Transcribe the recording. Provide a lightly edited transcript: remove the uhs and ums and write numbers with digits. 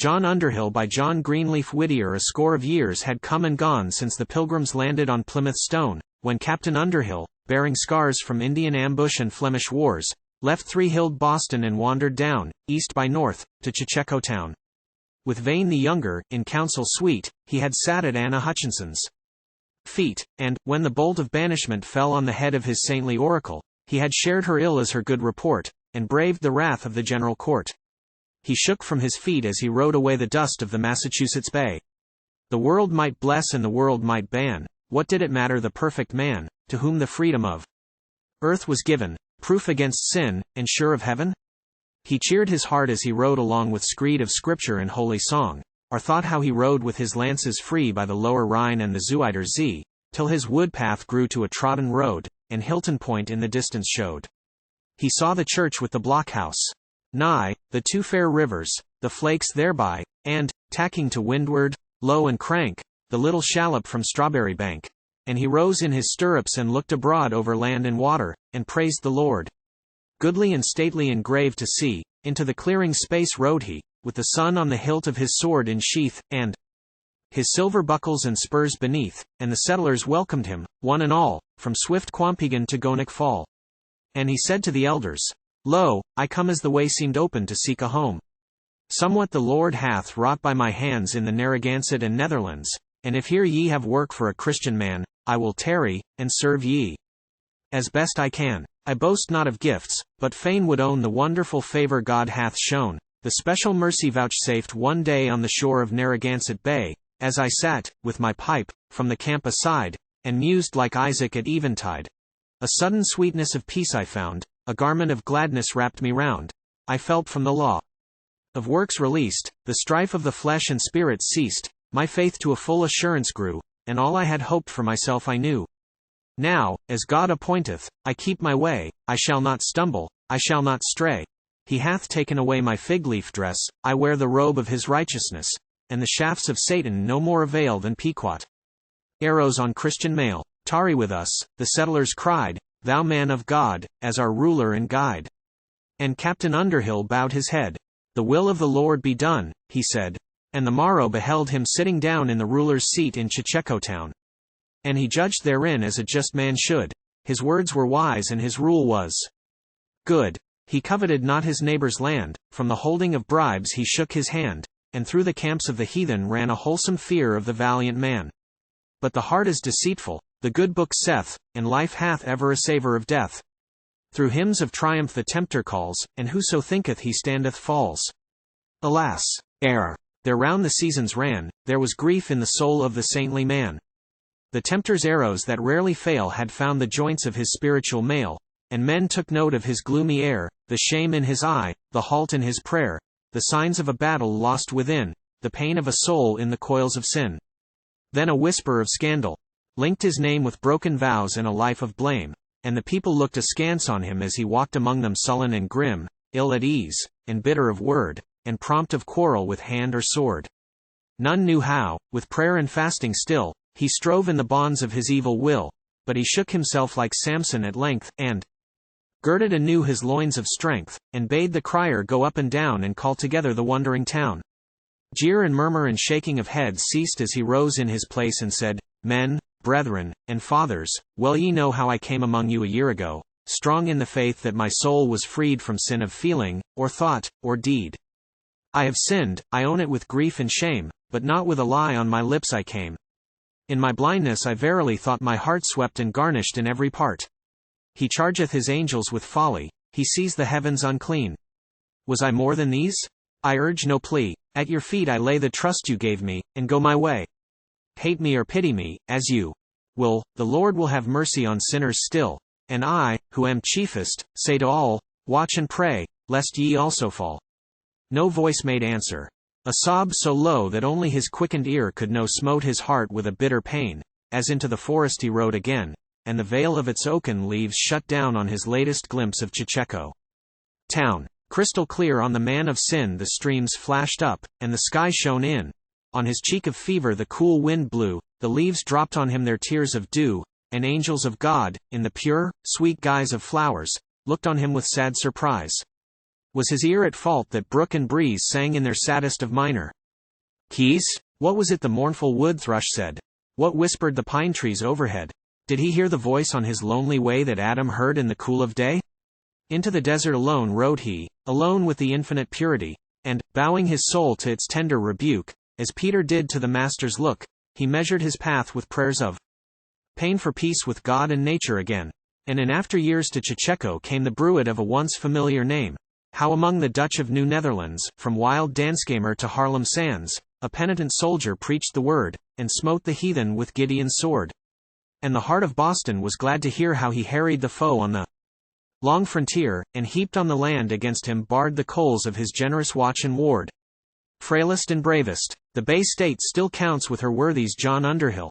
John Underhill by John Greenleaf Whittier. A score of years had come and gone since the Pilgrims landed on Plymouth Stone, when Captain Underhill, bearing scars from Indian ambush and Flemish wars, left three-hilled Boston and wandered down, east by north, to Cocheco town. With Vane the younger, in counsel sweet, he had sat at Anna Hutchinson's feet, and, when the bolt of banishment fell on the head of his saintly oracle, he had shared her ill as her good report, and braved the wrath of the general court. He shook from his feet as he rode away the dust of the Massachusetts Bay. The world might bless and the world might ban, what did it matter the perfect man, to whom the freedom of earth was given, proof against sin, and sure of heaven? He cheered his heart as he rode along with screed of scripture and holy song, or thought how he rode with his lances free by the lower Rhine and the Zuider Zee, till his wood path grew to a trodden road, and Hilton Point in the distance showed. He saw the church with the blockhouse nigh, the two fair rivers, the flakes thereby, and, tacking to windward, low and crank, the little shallop from Strawberry Bank. And he rose in his stirrups and looked abroad over land and water, and praised the Lord. Goodly and stately and grave to see, into the clearing space rode he, with the sun on the hilt of his sword in sheath, and his silver buckles and spurs beneath, and the settlers welcomed him, one and all, from swift Quampegan to Gonic Fall. And he said to the elders, Lo, I come as the way seemed open to seek a home. Somewhat the Lord hath wrought by my hands in the Narragansett and Netherlands, and if here ye have work for a Christian man, I will tarry, and serve ye as best I can. I boast not of gifts, but fain would own the wonderful favor God hath shown, the special mercy vouchsafed one day on the shore of Narragansett Bay, as I sat, with my pipe, from the camp aside, and mused like Isaac at eventide. A sudden sweetness of peace I found, a garment of gladness wrapped me round. I felt from the law of works released, the strife of the flesh and spirit ceased, my faith to a full assurance grew, and all I had hoped for myself I knew. Now, as God appointeth, I keep my way, I shall not stumble, I shall not stray. He hath taken away my fig leaf dress, I wear the robe of his righteousness, and the shafts of Satan no more avail than Pequot arrows on Christian mail. Tarry with us, the settlers cried, thou man of God, as our ruler and guide. And Captain Underhill bowed his head. The will of the Lord be done, he said. And the morrow beheld him sitting down in the ruler's seat in Cocheco town. And he judged therein as a just man should. His words were wise and his rule was good. He coveted not his neighbor's land, from the holding of bribes he shook his hand, and through the camps of the heathen ran a wholesome fear of the valiant man. But the heart is deceitful, the good book saith, and life hath ever a savour of death. Through hymns of triumph the tempter calls, and whoso thinketh he standeth falls. Alas, ere there round the seasons ran, there was grief in the soul of the saintly man. The tempter's arrows that rarely fail had found the joints of his spiritual mail, and men took note of his gloomy air, the shame in his eye, the halt in his prayer, the signs of a battle lost within, the pain of a soul in the coils of sin. Then a whisper of scandal linked his name with broken vows and a life of blame, and the people looked askance on him as he walked among them sullen and grim, ill at ease, and bitter of word, and prompt of quarrel with hand or sword. None knew how, with prayer and fasting still, he strove in the bonds of his evil will, but he shook himself like Samson at length, and girded anew his loins of strength, and bade the crier go up and down and call together the wondering town. Jeer and murmur and shaking of heads ceased as he rose in his place and said, Men, brethren, and fathers, well ye know how I came among you a year ago, strong in the faith that my soul was freed from sin of feeling, or thought, or deed. I have sinned, I own it with grief and shame, but not with a lie on my lips I came. In my blindness I verily thought my heart swept and garnished in every part. He chargeth his angels with folly, he sees the heavens unclean. Was I more than these? I urge no plea, at your feet I lay the trust you gave me, and go my way. Hate me or pity me, as you will, the Lord will have mercy on sinners still, and I, who am chiefest, say to all, watch and pray, lest ye also fall. No voice made answer. A sob so low that only his quickened ear could know smote his heart with a bitter pain, as into the forest he rode again, and the veil of its oaken leaves shut down on his latest glimpse of Cocheco town. Crystal clear on the man of sin the streams flashed up, and the sky shone in. On his cheek of fever the cool wind blew, the leaves dropped on him their tears of dew, and angels of God, in the pure, sweet guise of flowers, looked on him with sad surprise. Was his ear at fault that brook and breeze sang in their saddest of minor keys? What was it the mournful wood thrush said? What whispered the pine trees overhead? Did he hear the voice on his lonely way that Adam heard in the cool of day? Into the desert alone rode he, alone with the infinite purity, and, bowing his soul to its tender rebuke, as Peter did to the Master's look, he measured his path with prayers of pain for peace with God and nature again. And in after years to Cocheco came the bruit of a once familiar name. How among the Dutch of New Netherlands, from wild Danskamer to Haarlem sands, a penitent soldier preached the word, and smote the heathen with Gideon's sword. And the heart of Boston was glad to hear how he harried the foe on the long frontier, and heaped on the land against him barred the coals of his generous watch and ward. Frailest and bravest, the Bay State still counts with her worthies John Underhill.